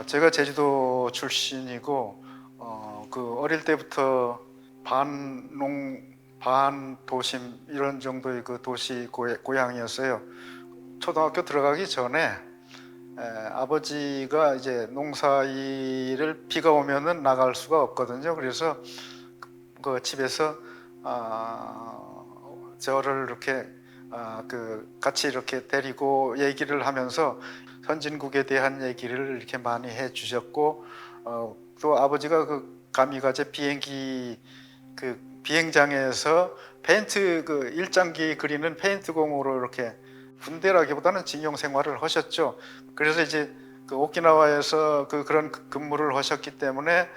제가 제주도 출신이고 그 어릴 때부터 반농 반도심 이런 정도의 그 도시 고향이었어요. 초등학교 들어가기 전에 아버지가 이제 농사일을 비가 오면은 나갈 수가 없거든요. 그래서 그 집에서 저를 이렇게 그 같이 이렇게 데리고 얘기를 하면서 선진국에 대한 얘기를 이렇게 많이 해주셨고, 또 아버지가 그 가미가제 비행기 그 비행장에서 페인트 그 일장기 그리는 페인트공으로 이렇게 군대라기보다는 징용 생활을 하셨죠. 그래서 이제 그 오키나와에서 그런 근무를 하셨기 때문에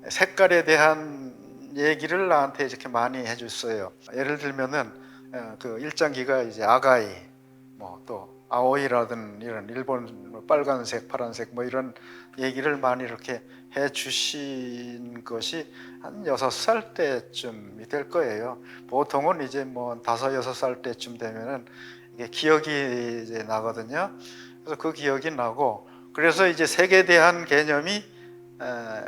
색깔에 대한 얘기를 나한테 이렇게 많이 해줬어요. 예를 들면은 그 일장기가 이제 아가이, 뭐 또 아오이라든 이런 일본 뭐 빨간색, 파란색 뭐 이런 얘기를 많이 이렇게 해주신 것이 한 6살 때쯤이 될 거예요. 보통은 이제 뭐 5, 6살 때쯤 되면은 이게 기억이 이제 나거든요. 그래서 그 기억이 나고, 그래서 이제 색에 대한 개념이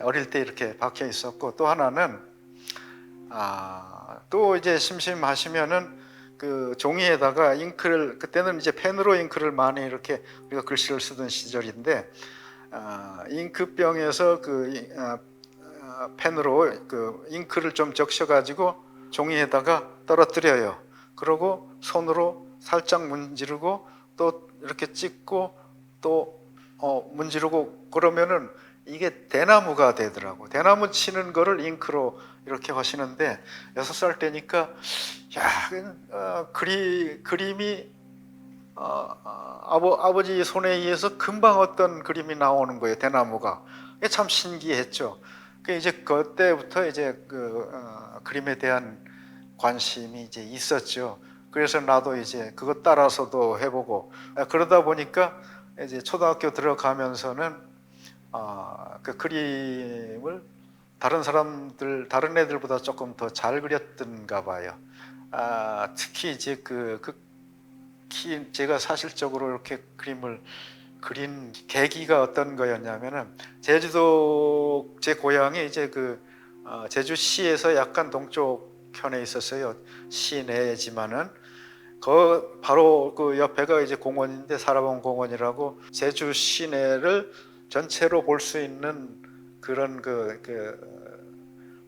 어릴 때 이렇게 박혀 있었고, 또 하나는 또 이제 심심하시면은 그 종이에다가 잉크를, 그때는 이제 펜으로 잉크를 많이 이렇게 우리가 글씨를 쓰던 시절인데, 잉크병에서 펜으로 그 잉크를 좀 적셔가지고 종이에다가 떨어뜨려요. 그러고 손으로 살짝 문지르고 또 이렇게 찍고 또 문지르고 그러면은 이게 대나무가 되더라고. 대나무 치는 거를 잉크로 이렇게 하시는데 6살 때니까 그림이 아버지 손에 의해서 금방 어떤 그림이 나오는 거예요. 대나무가. 이게 참 신기했죠. 그 이제 그때부터 이제 그림에 대한 관심이 이제 있었죠. 그래서 나도 이제 그것 따라서도 해보고, 그러다 보니까 이제 초등학교 들어가면서는 그 그림을 다른 애들보다 조금 더 잘 그렸던가 봐요. 특히 이제 제가 사실적으로 이렇게 그림을 그린 계기가 어떤 거였냐면은, 제주도 제 고향이 이제 제주시에서 약간 동쪽 편에 있었어요. 시내지만은 바로 그 옆에가 이제 공원인데, 사라봉 공원이라고 제주 시내를 전체로 볼 수 있는 그런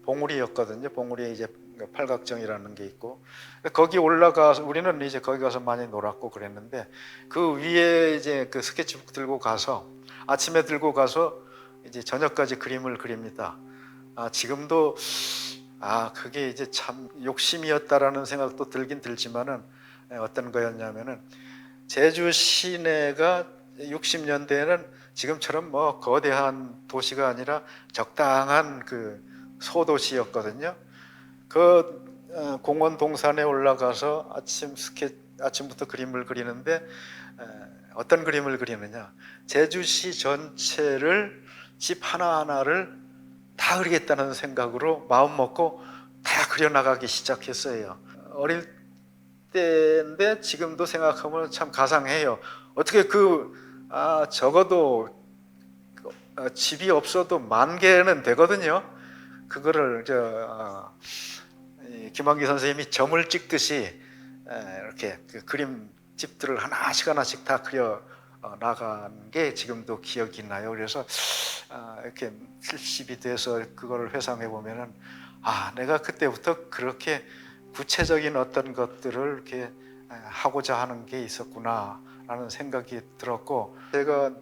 봉우리였거든요. 봉우리에 이제 팔각정이라는 게 있고, 거기 올라가서 우리는 이제 거기 가서 많이 놀았고 그랬는데, 그 위에 이제 그 스케치북 들고 가서 아침에 들고 가서 이제 저녁까지 그림을 그립니다. 지금도 그게 이제 참 욕심이었다라는 생각도 들긴 들지만은, 어떤 거였냐면은 제주 시내가 60년대에는 지금처럼 뭐 거대한 도시가 아니라 적당한 그 소도시였거든요. 공원 동산에 올라가서 아침부터 그림을 그리는데, 어떤 그림을 그리느냐, 제주시 전체를, 집 하나하나를 다 그리겠다는 생각으로 마음 먹고 다 그려나가기 시작했어요. 어릴 때인데 지금도 생각하면 참 가상해요. 어떻게 적어도 집이 없어도 10,000개는 되거든요. 그거를 김한기 선생님이 점을 찍듯이 이렇게 그 그림집들을 하나씩 다 그려 나간 게 지금도 기억이 나요. 그래서 이렇게 70이 돼서 그거를 회상해 보면은, 내가 그때부터 그렇게 구체적인 어떤 것들을 이렇게 하고자 하는 게 있었구나라는 생각이 들었고, 제가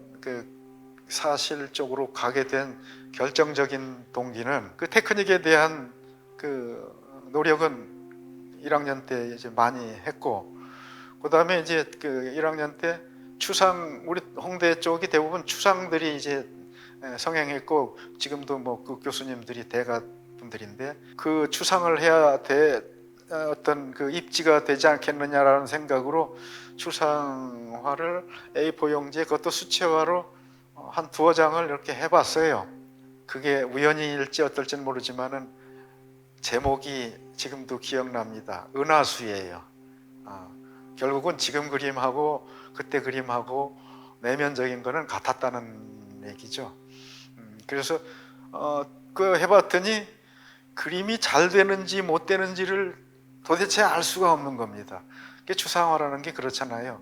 사실적으로 가게 된 결정적인 동기는 그 테크닉에 대한 노력은 1학년 때 이제 많이 했고, 그 다음에 이제 1학년 때 우리 홍대 쪽이 대부분 추상들이 이제 성행했고, 지금도 뭐 그 교수님들이 대가 분들인데, 그 추상을 해야 어떤 그 입지가 되지 않겠느냐라는 생각으로 추상화를 A4 용지에, 그것도 수채화로 한 2장을 이렇게 해봤어요. 그게 우연일지 어떨지는 모르지만은 제목이 지금도 기억납니다. 은하수예요. 결국은 지금 그림하고 그때 그림하고 내면적인 거는 같았다는 얘기죠. 그래서 그 해봤더니 그림이 잘 되는지 못 되는지를 도대체 알 수가 없는 겁니다. 추상화라는 게 그렇잖아요.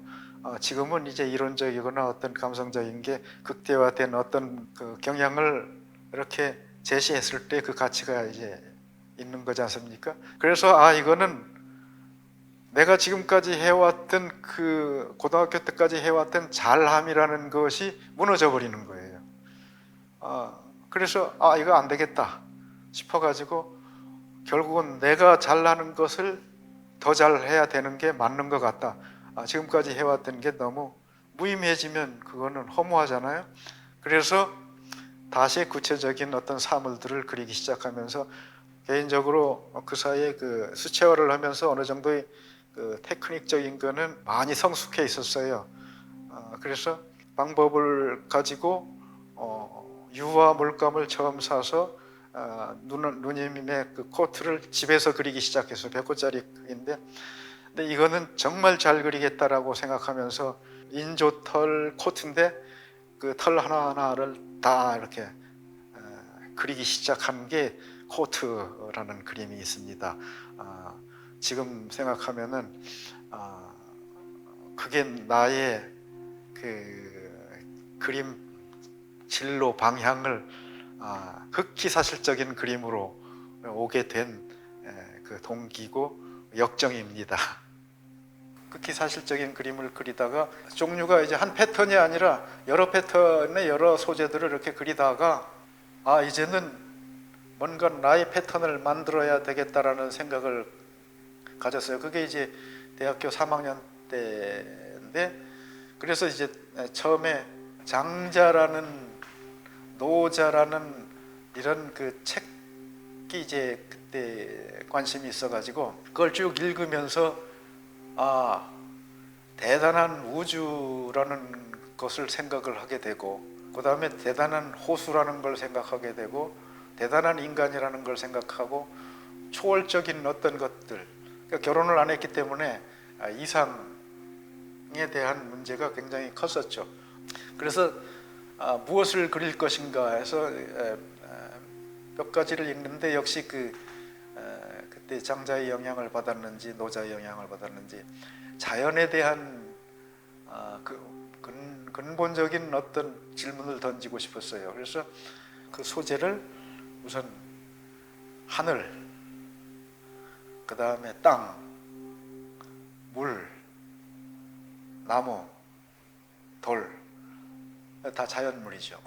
지금은 이제 이론적이거나 어떤 감성적인 게 극대화된 어떤 그 경향을 이렇게 제시했을 때 그 가치가 이제 있는 거지 않습니까? 그래서 이거는 내가 지금까지 해왔던 그 고등학교 때까지 해왔던 잘함이라는 것이 무너져 버리는 거예요. 그래서 이거 안 되겠다 싶어가지고 결국은 내가 잘나는 것을 더 잘해야 되는 게 맞는 것 같다. 지금까지 해왔던 게 너무 무의미해지면 그거는 허무하잖아요. 그래서 다시 구체적인 어떤 사물들을 그리기 시작하면서 개인적으로 그 사이에 그 수채화를 하면서 어느 정도의 그 테크닉적인 거는 많이 성숙해 있었어요. 그래서 방법을 가지고 유화 물감을 처음 사서 누님의 그 코트를 집에서 그리기 시작했어요. 100호짜리인데, 근데 이거는 정말 잘 그리겠다라고 생각하면서 인조털 코트인데 그 털 하나하나를 다 이렇게 그리기 시작한 게 코트라는 그림이 있습니다. 지금 생각하면은 그게 나의 그 그림 진로 방향을 흑기사실적인 그림으로 오게 된 그 동기고 역정입니다. 흑기사실적인 그림을 그리다가 종류가 이제 한 패턴이 아니라 여러 패턴의 여러 소재들을 이렇게 그리다가 이제는 뭔가 나의 패턴을 만들어야 되겠다라는 생각을 가졌어요. 그게 이제 대학교 3학년 때인데, 그래서 이제 처음에 장자라는 노자라는 이런 그 책이 이제 그때 관심이 있어가지고 그걸 쭉 읽으면서 대단한 우주라는 것을 생각을 하게 되고, 그 다음에 대단한 호수라는 걸 생각하게 되고, 대단한 인간이라는 걸 생각하고, 초월적인 어떤 것들, 그러니까 결혼을 안 했기 때문에 이상에 대한 문제가 굉장히 컸었죠. 그래서 무엇을 그릴 것인가 해서 몇 가지를 읽는데 역시 그때 장자의 영향을 받았는지 노자의 영향을 받았는지 자연에 대한 근본적인 어떤 질문을 던지고 싶었어요. 그래서 그 소재를 우선 하늘, 그 다음에 땅, 물, 나무, 돌, 다 자연물이죠.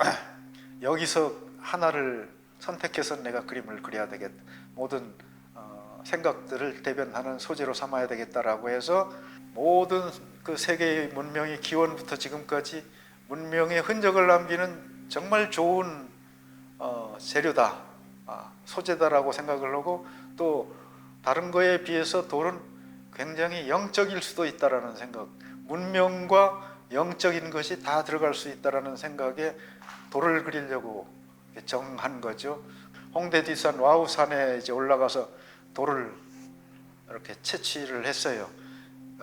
여기서 하나를 선택해서 내가 그림을 그려야 되겠다. 모든 생각들을 대변하는 소재로 삼아야 되겠다라고 해서 모든 그 세계의 문명의 기원부터 지금까지 문명의 흔적을 남기는 정말 좋은 재료다, 소재다라고 생각을 하고, 또 다른 거에 비해서 돌은 굉장히 영적일 수도 있다라는 생각, 문명과 영적인 것이 다 들어갈 수 있다라는 생각에 돌을 그리려고 정한 거죠. 홍대 뒷산 와우산에 이제 올라가서 돌을 이렇게 채취를 했어요.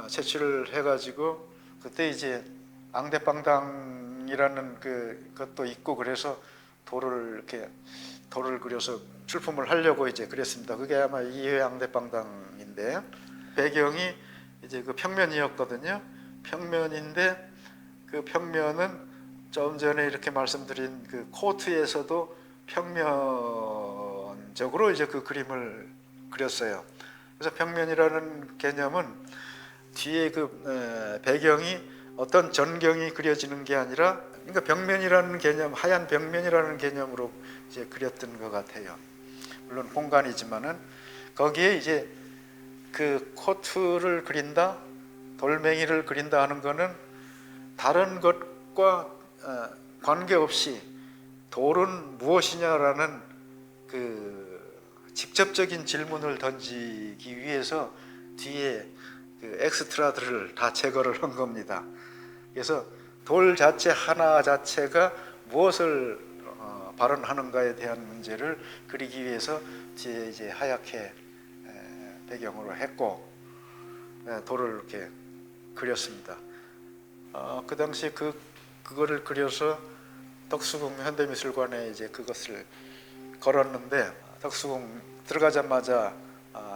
채취를 해가지고 그때 이제 앙대빵당이라는 그것도 있고, 그래서 돌을 그려서 출품을 하려고 이제 그랬습니다. 그게 아마 이회 앙대빵당인데, 배경이 이제 그 평면이었거든요. 평면인데 그 평면은 좀 전에 이렇게 말씀드린 그 코트에서도 평면적으로 이제 그 그림을 그렸어요. 그래서 평면이라는 개념은 뒤에 그 배경이 어떤 전경이 그려지는 게 아니라, 그러니까 벽면이라는 개념, 하얀 벽면이라는 개념으로 이제 그렸던 것 같아요. 물론 공간이지만은 거기에 이제 그 코트를 그린다, 돌멩이를 그린다 하는 거는 다른 것과 관계없이 돌은 무엇이냐라는 그 직접적인 질문을 던지기 위해서 뒤에 그 엑스트라들을 다 제거를 한 겁니다. 그래서 돌 자체 하나 자체가 무엇을 발언하는가에 대한 문제를 그리기 위해서 뒤에 이제 하얗게 배경으로 했고, 돌을 이렇게 그렸습니다. 그 당시에 그거를 그려서 덕수궁 현대미술관에 이제 그것을 걸었는데 덕수궁 들어가자마자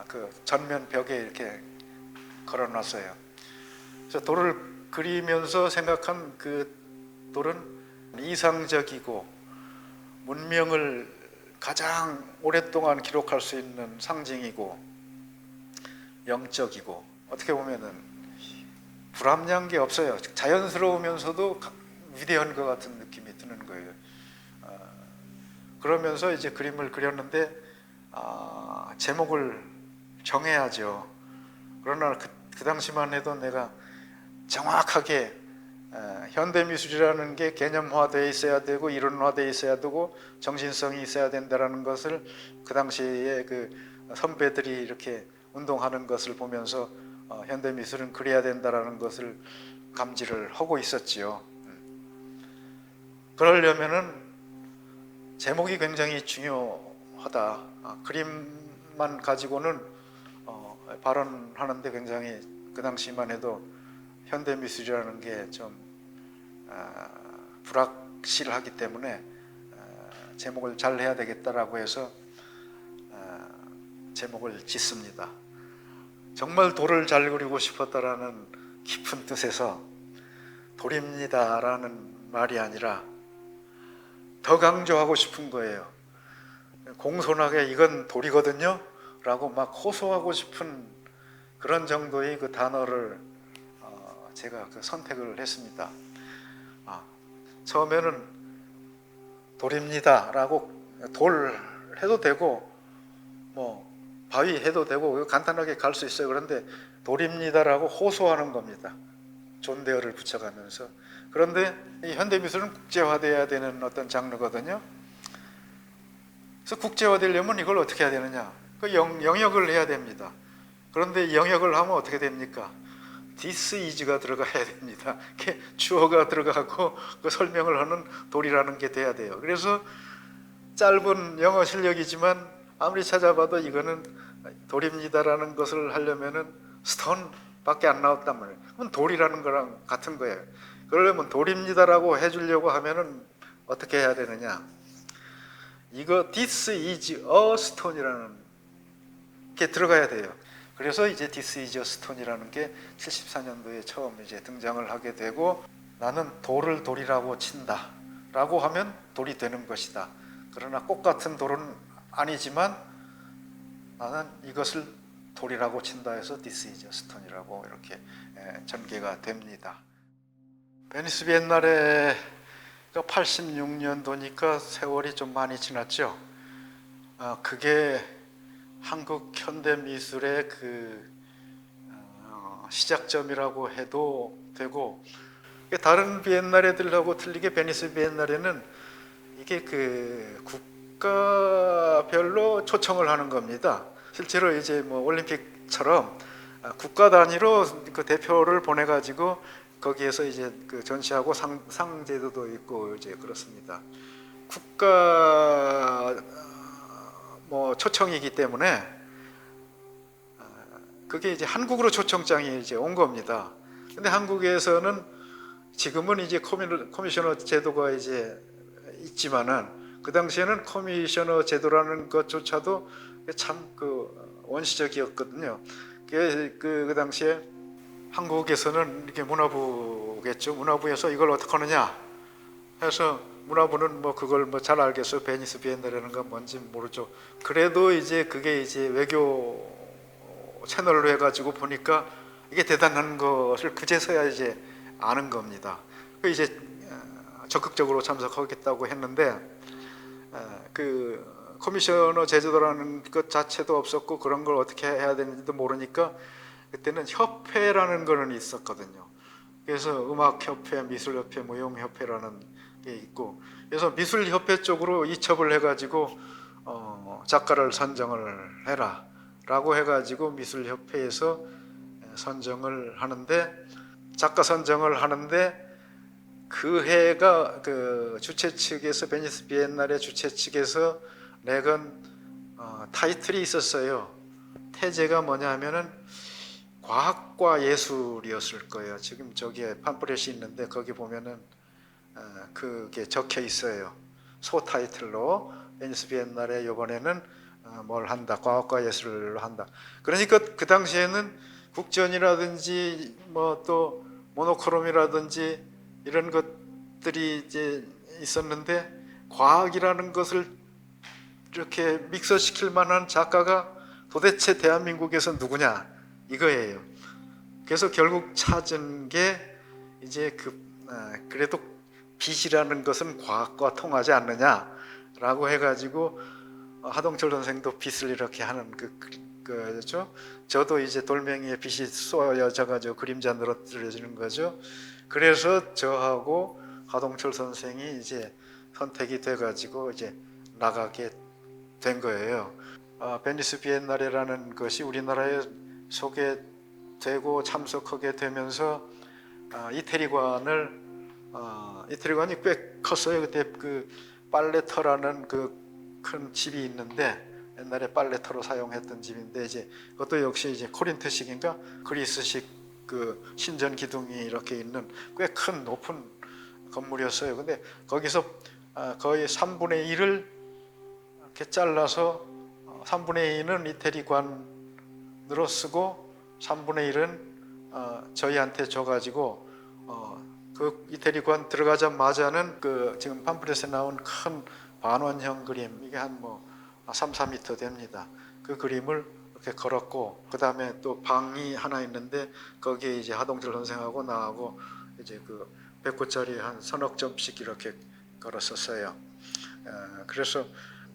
그 전면 벽에 이렇게 걸어놨어요. 그래서 돌을 그리면서 생각한 그 돌은 이상적이고 문명을 가장 오랫동안 기록할 수 있는 상징이고 영적이고 어떻게 보면은 불합리한 게 없어요. 자연스러우면서도 위대한 것 같은 느낌이 드는 거예요. 그러면서 이제 그림을 그렸는데 제목을 정해야죠. 그러나 그 당시만 해도 내가 정확하게 현대미술이라는 게 개념화되어 있어야 되고 이론화되어 있어야 되고 정신성이 있어야 된다는 것을 그 당시에 그 선배들이 이렇게 운동하는 것을 보면서 현대미술은 그래야 된다는 것을 감지를 하고 있었지요. 그러려면은 제목이 굉장히 중요하다. 그림만 가지고는 발언하는데 굉장히 그 당시만 해도 현대미술이라는 게 좀 불확실하기 때문에 제목을 잘 해야 되겠다라고 해서 제목을 짓습니다. 정말 돌을 잘 그리고 싶었다라는 깊은 뜻에서 돌입니다라는 말이 아니라 더 강조하고 싶은 거예요. 공손하게 이건 돌이거든요 라고 막 호소하고 싶은 그런 정도의 그 단어를 제가 그 선택을 했습니다. 처음에는 돌입니다 라고 돌 해도 되고 뭐 바위 해도 되고 간단하게 갈 수 있어요. 그런데 돌입니다 라고 호소하는 겁니다. 존대어를 붙여가면서. 그런데 이 현대미술은 국제화돼야 되는 어떤 장르거든요. 그래서 국제화되려면 이걸 어떻게 해야 되느냐, 그 영역을 해야 됩니다. 그런데 영역을 하면 어떻게 됩니까? This is가 들어가야 됩니다. 주어가 들어가고 그 설명을 하는 돌이라는 게 돼야 돼요. 그래서 짧은 영어 실력이지만 아무리 찾아봐도 이거는 돌입니다라는 것을 하려면은 스톤 밖에 안 나왔단 말이에요. 그건 돌이라는 거랑 같은 거예요. 그러려면 돌입니다라고 해주려고 하면은 어떻게 해야 되느냐, 이거 This is a stone이라는 게 들어가야 돼요. 그래서 이제 This is a stone이라는 게 74년도에 처음 이제 등장을 하게 되고, 나는 돌을 돌이라고 친다 라고 하면 돌이 되는 것이다. 그러나 꽃 같은 돌은 아니지만 나는 이것을 돌이라고 친다 해서 This is a stone이라고 이렇게 전개가 됩니다. 베니스 비엔날에 86년도니까 세월이 좀 많이 지났죠. 그게 한국 현대미술의 그 시작점이라고 해도 되고, 다른 비엔날레들하고 틀리게 베니스 비엔날레는 이게 그 국가별로 초청을 하는 겁니다. 실제로 이제 뭐 올림픽처럼 국가 단위로 그 대표를 보내가지고 거기에서 이제 그 전시하고 상 제도도 있고 이제 그렇습니다. 국가 뭐 초청이기 때문에 그게 이제 한국으로 초청장이 이제 온 겁니다. 근데 한국에서는 지금은 이제 커미셔너 제도가 이제 있지만은 그 당시에는 커미셔너 제도라는 것조차도 참 그 원시적이었거든요. 그 당시에 한국에서는 이렇게 문화부겠죠. 문화부에서 이걸 어떻게 하느냐 해서, 문화부는 뭐 그걸 뭐 잘 알겠어요. 베니스 비엔날이라는 건 뭔지 모르죠. 그래도 이제 그게 이제 외교 채널로 해가지고 보니까 이게 대단한 것을 그제서야 이제 아는 겁니다. 그 이제 적극적으로 참석하겠다고 했는데 그 커미셔너 제도라는 것 자체도 없었고 그런 걸 어떻게 해야 되는지도 모르니까 그때는 협회라는 거는 있었거든요. 그래서 음악협회, 미술협회, 무용협회라는 게 있고, 그래서 미술협회 쪽으로 이첩을 해가지고 작가를 선정을 해라 라고 해가지고 미술협회에서 선정을 하는데, 작가 선정을 하는데 그 해가 그 주최 측에서, 베니스 비엔날의 주최 측에서 내건 타이틀이 있었어요. 태제가 뭐냐 하면은 과학과 예술이었을 거예요. 지금 저기에 팜플렛이 있는데 거기 보면은 그게 적혀 있어요. 소 타이틀로 베니스 비엔날에 이번에는 뭘 한다, 과학과 예술로 한다. 그러니까 그 당시에는 국전이라든지 뭐 또 모노크롬이라든지 이런 것들이 이제 있었는데 과학이라는 것을 이렇게 믹서시킬 만한 작가가 도대체 대한민국에서 누구냐 이거예요. 그래서 결국 찾은 게 이제 그래도 빛이라는 것은 과학과 통하지 않느냐라고 해가지고 하동철 선생도 빛을 이렇게 하는 그죠. 저도 이제 돌멩이에 빛이 쏘여져가지고 그림자 늘어뜨려지는 거죠. 그래서 저하고 하동철 선생이 이제 선택이 돼가지고 이제 나가게 된 거예요. 베니스 비엔날레라는 것이 우리나라에 소개되고 참석하게 되면서 이태리관이 꽤 컸어요. 그때 그 빨레터라는 그 큰 집이 있는데 옛날에 빨레터로 사용했던 집인데 이제 그것도 역시 이제 코린트식인가 그리스식 그 신전 기둥이 이렇게 있는 꽤 큰 높은 건물이었어요. 근데 거기서 거의 3분의 1을 이렇게 잘라서 3분의 2는 이태리관으로 쓰고 3분의 1은 저희한테 줘가지고 그 이태리관 들어가자마자는 그 지금 팜플렛에 나온 큰 반원형 그림, 이게 한 뭐 3, 4m 됩니다. 그 그림을 이렇게 걸었고, 그 다음에 또 방이 하나 있는데 거기에 이제 하동철 선생하고 나하고 이제 그 100구짜리 한 서너 점씩 이렇게 걸었었어요. 그래서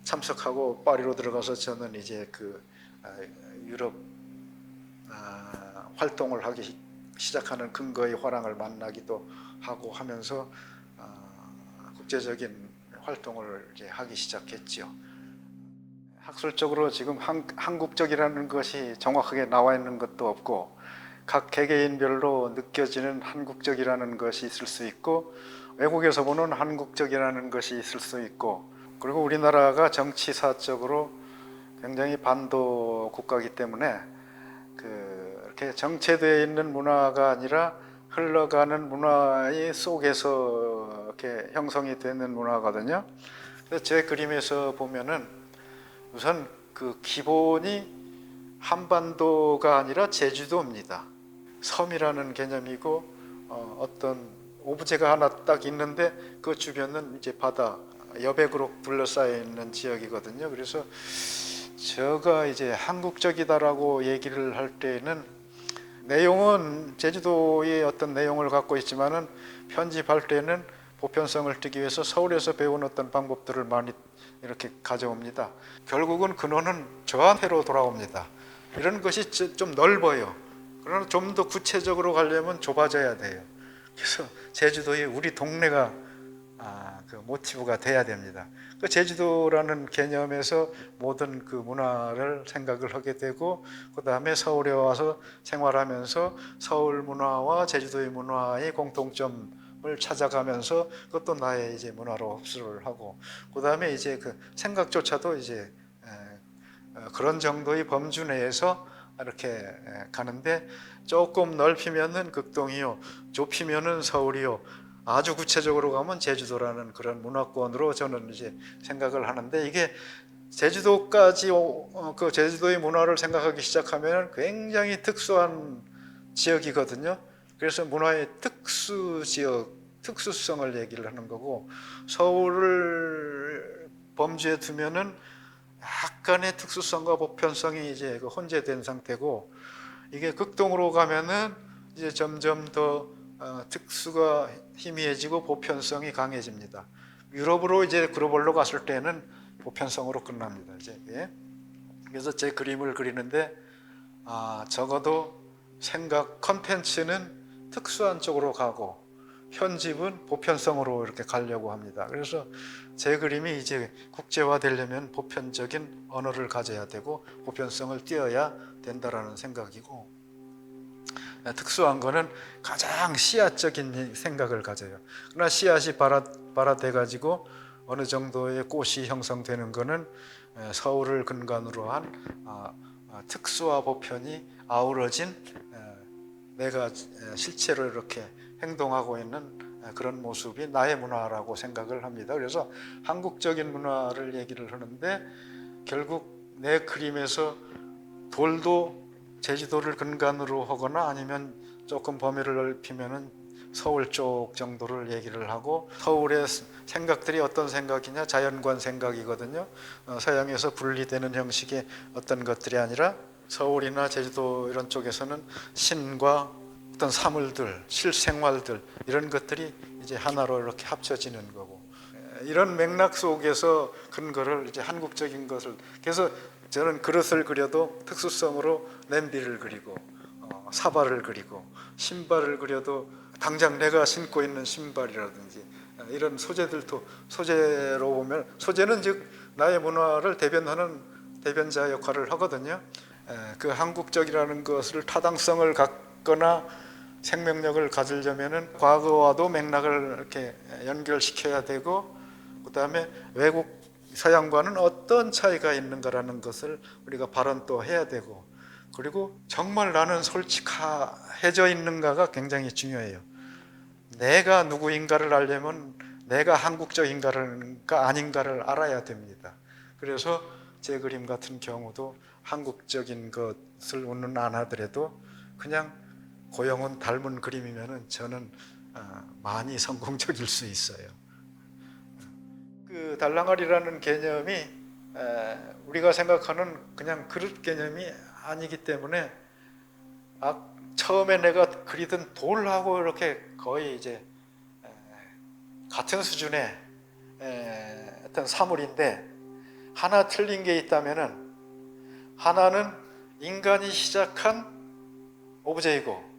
참석하고 파리로 들어가서 저는 이제 그 유럽 활동을 하기 시작하는 근거의 화랑을 만나기도 하고 하면서 국제적인 활동을 이제 하기 시작했죠. 학술적으로 지금 한국적이라는 것이 정확하게 나와 있는 것도 없고 각 개개인별로 느껴지는 한국적이라는 것이 있을 수 있고 외국에서 보는 한국적이라는 것이 있을 수 있고, 그리고 우리나라가 정치사적으로 굉장히 반도 국가이기 때문에 이렇게 정체되어 있는 문화가 아니라 흘러가는 문화의 속에서 이렇게 형성이 되는 문화거든요. 그래서 제 그림에서 보면은 우선 그 기본이 한반도가 아니라 제주도입니다. 섬이라는 개념이고 어떤 오브제가 하나 딱 있는데 그 주변은 이제 바다, 여백으로 둘러싸여 있는 지역이거든요. 그래서 제가 이제 한국적이다라고 얘기를 할 때는 내용은 제주도의 어떤 내용을 갖고 있지만은 편집할 때는 보편성을 띠기 위해서 서울에서 배운 어떤 방법들을 많이 이렇게 가져옵니다. 결국은 근원은 저한테로 돌아옵니다. 이런 것이 좀 넓어요. 그러나 좀 더 구체적으로 가려면 좁아져야 돼요. 그래서 제주도의 우리 동네가 그 모티브가 돼야 됩니다. 그 제주도라는 개념에서 모든 그 문화를 생각을 하게 되고, 그 다음에 서울에 와서 생활하면서 서울 문화와 제주도의 문화의 공통점을 찾아가면서 그것도 나의 이제 문화로 흡수를 하고, 그 다음에 이제 그 생각조차도 이제 그런 정도의 범주 내에서 이렇게 가는데, 조금 넓히면은 극동이요, 좁히면은 서울이요, 아주 구체적으로 가면 제주도라는 그런 문화권으로 저는 이제 생각을 하는데, 이게 제주도까지 그 제주도의 문화를 생각하기 시작하면 굉장히 특수한 지역이거든요. 그래서 문화의 특수 지역, 특수성을 얘기를 하는 거고, 서울을 범주에 두면은 약간의 특수성과 보편성이 이제 혼재된 상태고, 이게 극동으로 가면은 이제 점점 더 특수가 희미해지고 보편성이 강해집니다. 유럽으로 이제 글로벌로 갔을 때는 보편성으로 끝납니다. 이제 그래서 제 그림을 그리는데 적어도 생각 컨텐츠는 특수한 쪽으로 가고 편집은 보편성으로 이렇게 가려고 합니다. 그래서 제 그림이 이제 국제화되려면 보편적인 언어를 가져야 되고 보편성을 띄어야 된다라는 생각이고, 특수한 거는 가장 씨앗적인 생각을 가져요. 그러나 씨앗이 발화돼 가지고 어느 정도의 꽃이 형성되는 거는 서울을 근간으로 한 특수와 보편이 아우러진 내가 실제로 이렇게 행동하고 있는 그런 모습이 나의 문화라고 생각을 합니다. 그래서 한국적인 문화를 얘기를 하는데 결국 내 그림에서 돌도 제주도를 근간으로 하거나 아니면 조금 범위를 넓히면은 서울 쪽 정도를 얘기를 하고, 서울의 생각들이 어떤 생각이냐, 자연관 생각이거든요. 서양에서 분리되는 형식의 어떤 것들이 아니라 서울이나 제주도 이런 쪽에서는 신과 어떤 사물들, 실생활들 이런 것들이 이제 하나로 이렇게 합쳐지는 거고, 이런 맥락 속에서 근거를 이제 한국적인 것을, 그래서 저는 그릇을 그려도 특수성으로 냄비를 그리고 사발을 그리고 신발을 그려도 당장 내가 신고 있는 신발이라든지 이런 소재들도 소재로 보면, 소재는 즉 나의 문화를 대변하는 대변자 역할을 하거든요. 그 한국적이라는 것을 타당성을 갖거나 생명력을 가지려면은 과거와도 맥락을 이렇게 연결시켜야 되고, 그 다음에 외국 서양과는 어떤 차이가 있는가라는 것을 우리가 발언 또 해야 되고, 그리고 정말 나는 솔직해져 있는가가 굉장히 중요해요. 내가 누구인가를 알려면 내가 한국적인가 아닌가를 알아야 됩니다. 그래서 제 그림 같은 경우도 한국적인 것을 오늘 안 하더라도 그냥 고영은 닮은 그림이면 저는 많이 성공적일 수 있어요. 그 달랑아리라는 개념이 우리가 생각하는 그냥 그릇 개념이 아니기 때문에 처음에 내가 그리던 돌하고 이렇게 거의 이제 같은 수준의 어떤 사물인데, 하나 틀린 게 있다면은 하나는 인간이 시작한 오브제이고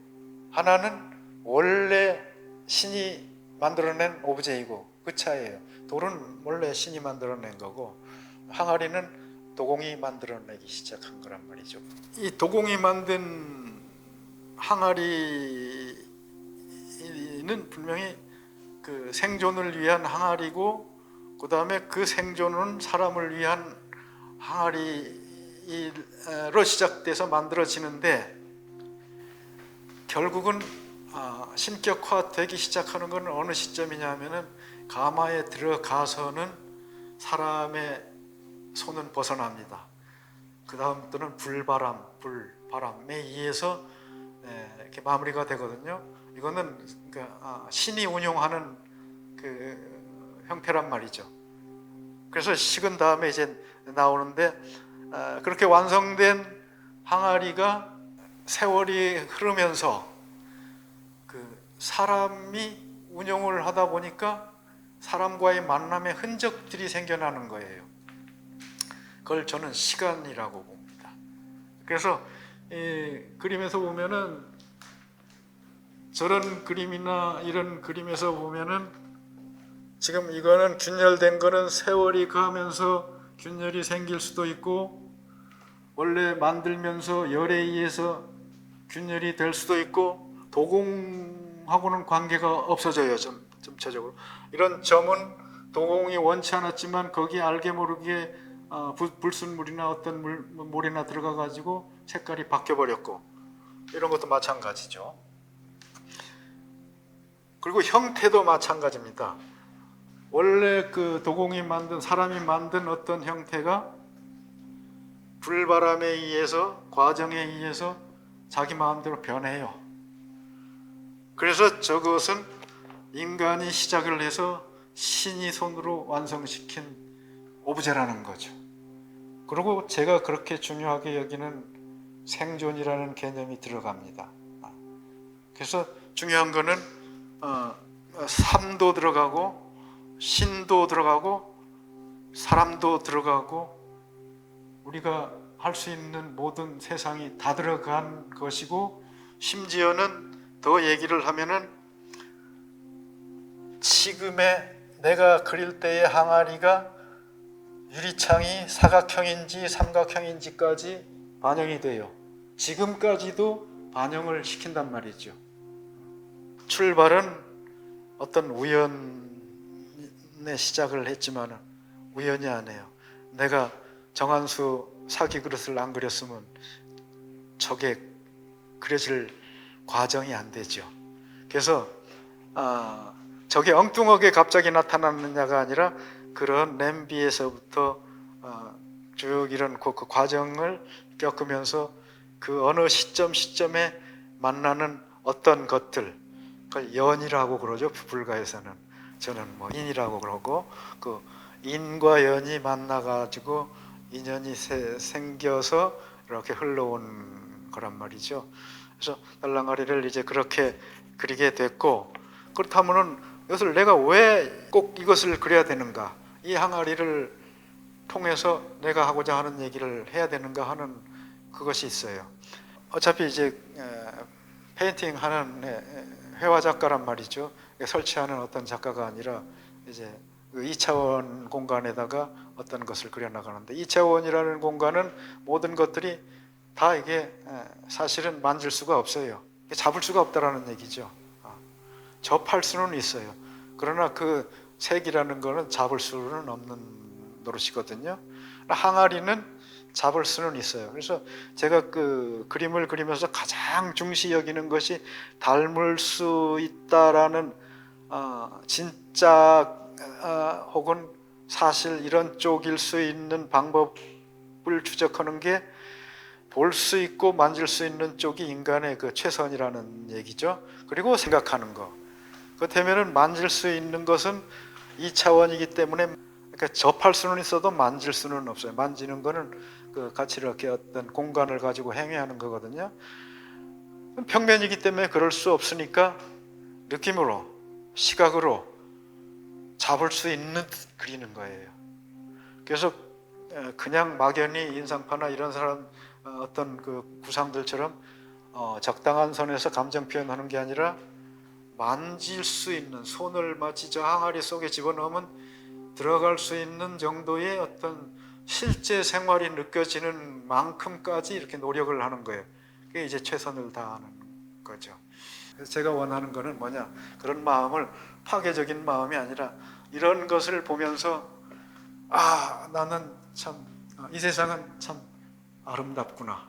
하나는 원래 신이 만들어낸 오브제이고, 그 차이예요. 돌은 원래 신이 만들어낸 거고 항아리는 도공이 만들어내기 시작한 거란 말이죠. 이 도공이 만든 항아리는 분명히 그 생존을 위한 항아리고, 그 다음에 그 생존은 사람을 위한 항아리로 시작돼서 만들어지는데, 결국은 신격화되기 시작하는 건 어느 시점이냐 하면은 가마에 들어가서는 사람의 손은 벗어납니다. 그 다음부터는 불바람에 의해서 이렇게 마무리가 되거든요. 이거는 신이 운용하는 그 형태란 말이죠. 그래서 식은 다음에 이제 나오는데, 그렇게 완성된 항아리가 세월이 흐르면서 그 사람이 운용을 하다 보니까 사람과의 만남의 흔적들이 생겨나는 거예요. 그걸 저는 시간이라고 봅니다. 그래서 이 그림에서 보면은, 저런 그림이나 이런 그림에서 보면은 지금 이거는 균열된 거는 세월이 가면서 균열이 생길 수도 있고, 원래 만들면서 열에 의해서 균열이 될 수도 있고, 도공하고는 관계가 없어져요. 전체적으로 이런 점은 도공이 원치 않았지만 거기 알게 모르게 불순물이나 어떤 물이나 들어가 가지고 색깔이 바뀌어 버렸고, 이런 것도 마찬가지죠. 그리고 형태도 마찬가지입니다. 원래 그 도공이 만든, 사람이 만든 어떤 형태가 불바람에 의해서, 과정에 의해서 자기 마음대로 변해요. 그래서 저것은 인간이 시작을 해서 신이 손으로 완성시킨 오브제라는 거죠. 그리고 제가 그렇게 중요하게 여기는 생존이라는 개념이 들어갑니다. 그래서 중요한 거는 삶도 들어가고 신도 들어가고 사람도 들어가고 우리가 할 수 있는 모든 세상이 다 들어간 것이고, 심지어는 더 얘기를 하면은 지금의 내가 그릴 때의 항아리가 유리창이 사각형인지 삼각형인지까지 반영이 돼요. 지금까지도 반영을 시킨단 말이죠. 출발은 어떤 우연의 시작을 했지만 우연이 아니에요. 내가 정한수 사기 그릇을 안 그렸으면 저게 그려질 과정이 안 되죠. 그래서 저게 엉뚱하게 갑자기 나타났느냐가 아니라 그런 냄비에서부터 쭉 이런 그 과정을 겪으면서 그 어느 시점에 만나는 어떤 것들, 그걸 연이라고 그러죠. 불가에서는. 저는 뭐 인이라고 그러고, 그 인과 연이 만나가지고 인연이 생겨서 이렇게 흘러온 거란 말이죠. 그래서 달랑아리를 이제 그렇게 그리게 됐고, 그렇다면은 이것을 내가 왜 꼭 이것을 그려야 되는가? 이 항아리를 통해서 내가 하고자 하는 얘기를 해야 되는가 하는 그것이 있어요. 어차피 이제 페인팅 하는 회화 작가란 말이죠. 설치하는 어떤 작가가 아니라 이제 그 2차원 공간에다가 어떤 것을 그려나가는데, 2차원이라는 공간은 모든 것들이 다 이게 사실은 만질 수가 없어요. 잡을 수가 없다라는 얘기죠. 접할 수는 있어요. 그러나 그 색이라는 거는 잡을 수는 없는 노릇이거든요. 항아리는 잡을 수는 있어요. 그래서 제가 그 그림을 그리면서 가장 중시 여기는 것이 닮을 수 있다라는 진짜 혹은 사실 이런 쪽일 수 있는 방법을 추적하는 게 볼 수 있고 만질 수 있는 쪽이 인간의 그 최선이라는 얘기죠. 그리고 생각하는 거. 그렇다면은 만질 수 있는 것은 2차원이기 때문에, 그러니까 접할 수는 있어도 만질 수는 없어요. 만지는 거는 그 같이 이렇게 어떤 공간을 가지고 행위하는 거거든요. 평면이기 때문에 그럴 수 없으니까 느낌으로, 시각으로 잡을 수 있는 듯 그리는 거예요. 그래서 그냥 막연히 인상파나 이런 사람 어떤 그 구상들처럼 적당한 선에서 감정 표현하는 게 아니라 만질 수 있는, 손을 마치 저 항아리 속에 집어넣으면 들어갈 수 있는 정도의 어떤 실제 생활이 느껴지는 만큼까지 이렇게 노력을 하는 거예요. 그게 이제 최선을 다하는 거죠. 그래서 제가 원하는 거는 뭐냐, 그런 마음을, 파괴적인 마음이 아니라 이런 것을 보면서 나는 참 이 세상은 참 아름답구나,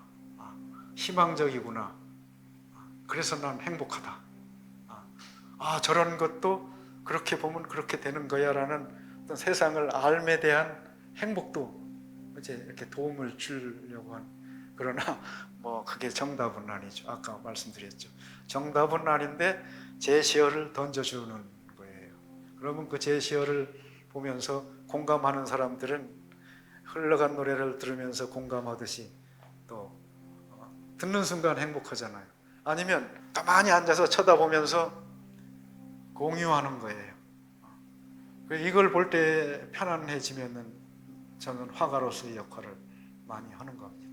희망적이구나, 그래서 난 행복하다, 저런 것도 그렇게 보면 그렇게 되는 거야 라는 어떤 세상을 알에 대한 행복도 이제 이렇게 도움을 주려고 하는. 그러나 뭐 그게 정답은 아니죠. 아까 말씀드렸죠. 정답은 아닌데 제시어를 던져주는 거예요. 그러면 그 제시어를 보면서 공감하는 사람들은 흘러간 노래를 들으면서 공감하듯이 또 듣는 순간 행복하잖아요. 아니면 가만히 앉아서 쳐다보면서 공유하는 거예요. 이걸 볼 때 편안해지면은 저는 화가로서의 역할을 많이 하는 겁니다.